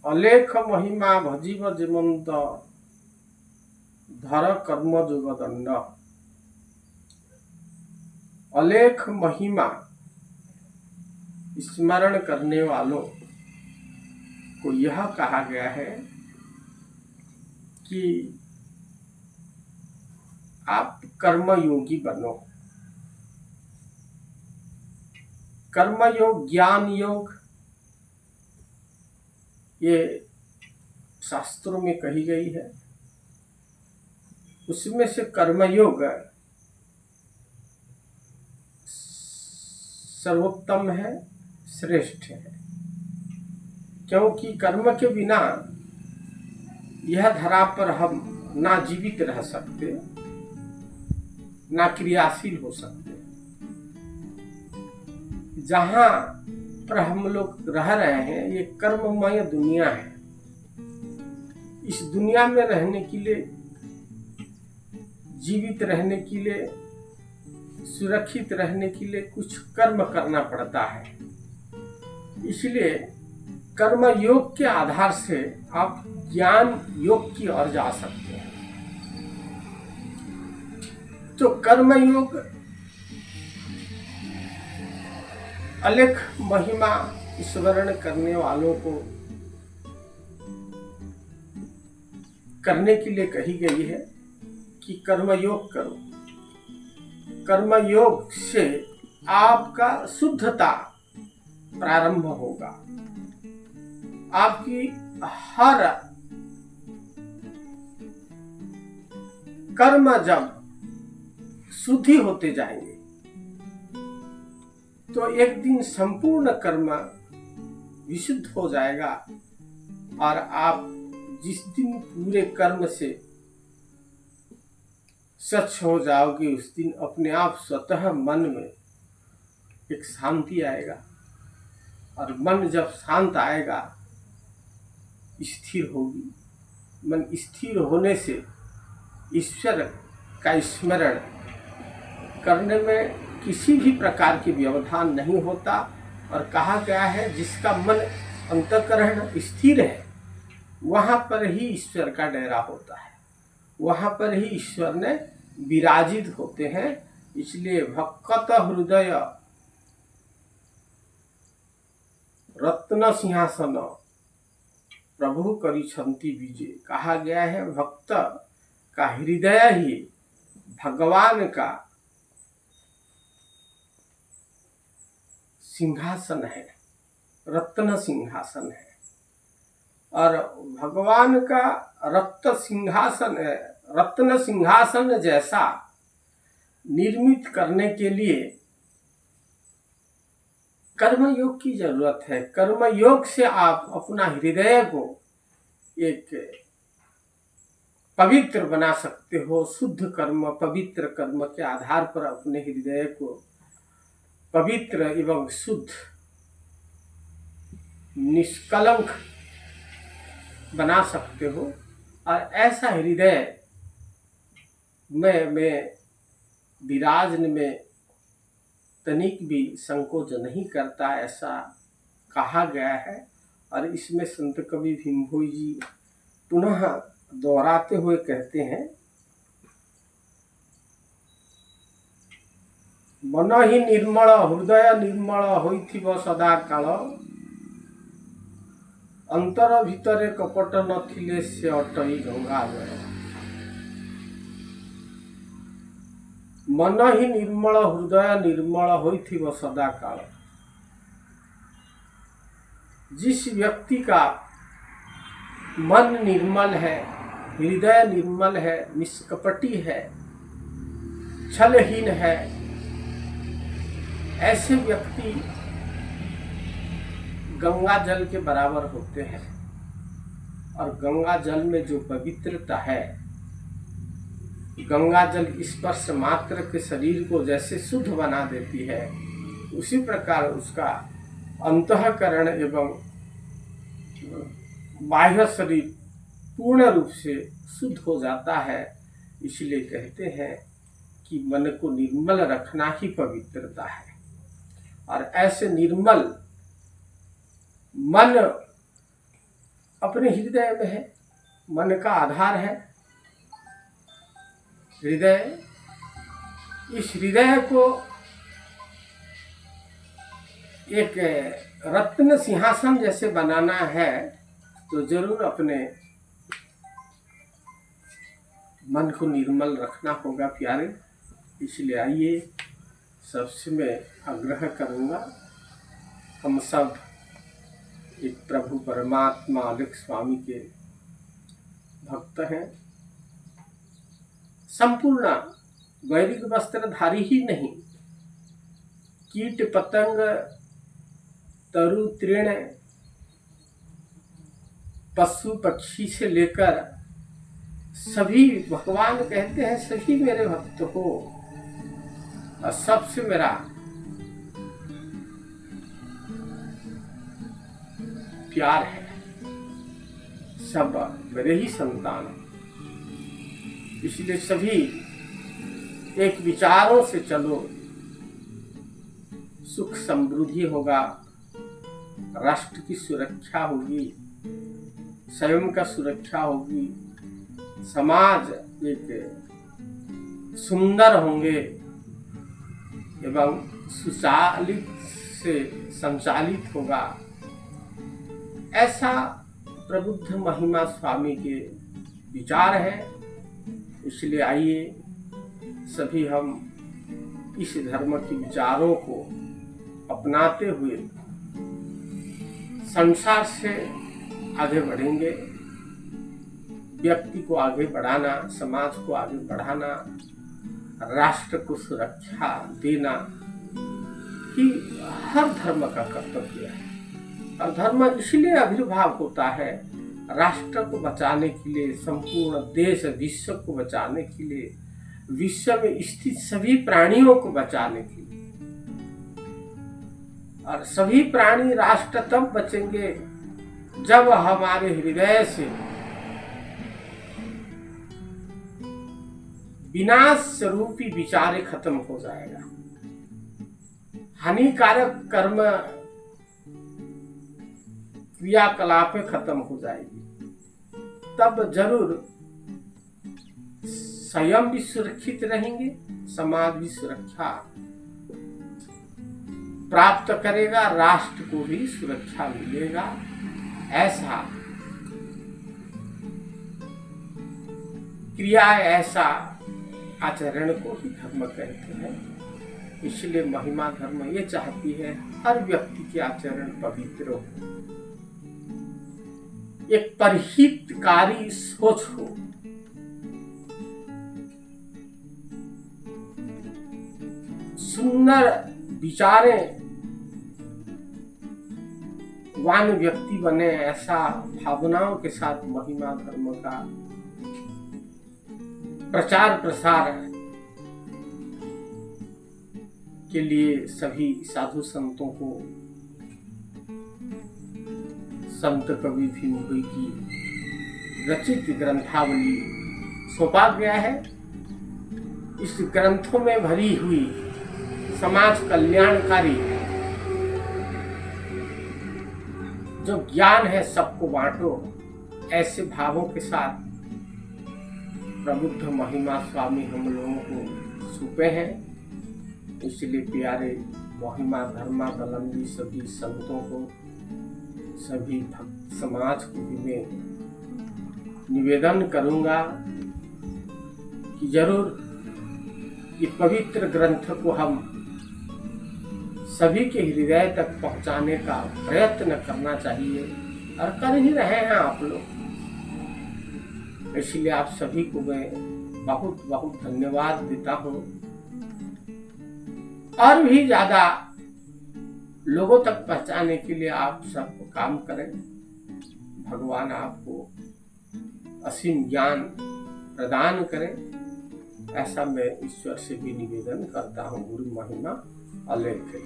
अलेख महिमा भजीव जेमंत धर कर्म जोग दंड। अलेख महिमा स्मरण करने वालों को यह कहा गया है कि आप कर्मयोगी बनो। कर्मयोग, ज्ञान योग, ये शास्त्रों में कही गई है। उसमें से कर्मयोग सर्वोत्तम है, श्रेष्ठ है, क्योंकि कर्म के बिना यह धरा पर हम ना जीवित रह सकते, ना क्रियाशील हो सकते। जहां पर हम लोग रह रहे हैं ये कर्ममय दुनिया है। इस दुनिया में रहने के लिए, जीवित रहने के लिए, सुरक्षित रहने के लिए कुछ कर्म करना पड़ता है। इसलिए कर्म योग के आधार से आप ज्ञान योग की ओर जा सकते हैं। तो कर्म योग अलेख महिमा स्मरण करने वालों को करने के लिए कही गई है कि कर्मयोग करो। कर्मयोग से आपका शुद्धता प्रारंभ होगा। आपकी हर कर्म जब शुद्धि होते जाएंगे तो एक दिन संपूर्ण कर्म विशुद्ध हो जाएगा और आप जिस दिन पूरे कर्म से स्वच्छ हो जाओगे उस दिन अपने आप स्वतः मन में एक शांति आएगा। और मन जब शांत आएगा, स्थिर होगी, मन स्थिर होने से ईश्वर का स्मरण करने में किसी भी प्रकार की व्यवधान नहीं होता। और कहा गया है जिसका मन अंतःकरण स्थिर है वहां पर ही ईश्वर का डेरा होता है, वहां पर ही ईश्वर ने विराजित होते हैं। इसलिए भक्त हृदय रत्न सिंहासन प्रभु करिछंति विजय। कहा गया है भक्त का हृदय ही भगवान का सिंहासन है, रत्न सिंहासन है। और भगवान का रत्न सिंहासन जैसा निर्मित करने के लिए कर्मयोग की जरूरत है। कर्मयोग से आप अपना हृदय को एक पवित्र बना सकते हो। शुद्ध कर्म, पवित्र कर्म के आधार पर अपने हृदय को पवित्र एवं शुद्ध, निष्कलंक बना सकते हो। और ऐसा हृदय में विराजन में तनिक भी संकोच नहीं करता, ऐसा कहा गया है। और इसमें संत कवि भीमभोई जी पुनः दोहराते हुए कहते हैं, मन ही निर्मल हृदय निर्मल होइथिब सदा काल, अंतर भितरे कपट नथिले से अटई गंगा जल। मन ही निर्मल हृदय निर्मल होइथिब सदा काल। जिस व्यक्ति का मन निर्मल है, हृदय निर्मल है, निष्कपटी है, छलहीन है, ऐसे व्यक्ति गंगा जल के बराबर होते हैं। और गंगा जल में जो पवित्रता है, गंगा जल स्पर्श मात्र के शरीर को जैसे शुद्ध बना देती है, उसी प्रकार उसका अंतःकरण एवं बाह्य शरीर पूर्ण रूप से शुद्ध हो जाता है। इसलिए कहते हैं कि मन को निर्मल रखना ही पवित्रता है। और ऐसे निर्मल मन अपने हृदय में है, मन का आधार है हृदय। इस हृदय को एक रत्न सिंहासन जैसे बनाना है तो जरूर अपने मन को निर्मल रखना होगा प्यारे। इसलिए आइए सबसे मैं आग्रह करूँगा, हम सब एक प्रभु परमात्मा अलख स्वामी के भक्त हैं। संपूर्ण वैदिक वस्त्रधारी ही नहीं, कीट पतंग तरु तृण पशु पक्षी से लेकर सभी भगवान कहते हैं सभी मेरे भक्त हो, और सबसे मेरा प्यार है, सब मेरे ही संतान। इसलिए सभी एक विचारों से चलो, सुख समृद्धि होगा, राष्ट्र की सुरक्षा होगी, स्वयं का सुरक्षा होगी, समाज एक सुंदर होंगे एवं सुचालित से संचालित होगा। ऐसा प्रबुद्ध महिमा स्वामी के विचार है। इसलिए आइए सभी हम इस धर्म के विचारों को अपनाते हुए संसार से आगे बढ़ेंगे। व्यक्ति को आगे बढ़ाना, समाज को आगे बढ़ाना, राष्ट्र को सुरक्षा देना ही हर धर्म का कर्तव्य है। और धर्म इसलिए आविर्भाव होता है राष्ट्र को बचाने के लिए, संपूर्ण देश विश्व को बचाने के लिए, विश्व में स्थित सभी प्राणियों को बचाने के लिए। और सभी प्राणी राष्ट्र तब बचेंगे जब हमारे हृदय से विनाश रूपी विचारे खत्म हो जाएगा, हानिकारक कर्म क्रियाकलापें खत्म हो जाएगी, तब जरूर स्वयं भी सुरक्षित रहेंगे, समाज भी सुरक्षा प्राप्त करेगा, राष्ट्र को भी सुरक्षा मिलेगा। ऐसा क्रिया, ऐसा आचरण को ही धर्म कहते हैं। इसलिए महिमा धर्म ये चाहती है हर व्यक्ति के आचरण पवित्र हो, एक परहितकारी सोच हो, सुंदर विचारें वान व्यक्ति बने। ऐसा भावनाओं के साथ महिमा धर्म का प्रचार प्रसार के लिए सभी साधु संतों को संत कवि भीमभोई की रचित ग्रंथावली सौंपा गया है। इस ग्रंथों में भरी हुई समाज कल्याणकारी जो ज्ञान है सबको बांटो, ऐसे भावों के साथ प्रबुद्ध महिमा स्वामी हम लोगों को सौंपे हैं। इसलिए प्यारे महिमा धर्मावलंबी सभी संतों को, सभी भक्त समाज को भी मैं निवेदन करूंगा कि जरूर ये पवित्र ग्रंथ को हम सभी के हृदय तक पहुंचाने का प्रयत्न करना चाहिए, और कर ही रहे हैं आप लोग। इसलिए आप सभी को मैं बहुत बहुत धन्यवाद देता हूं। और भी ज्यादा लोगों तक पहुंचाने के लिए आप सब काम करें। भगवान आपको असीम ज्ञान प्रदान करें, ऐसा मैं ईश्वर से भी निवेदन करता हूँ। गुरु महिमा अलग है।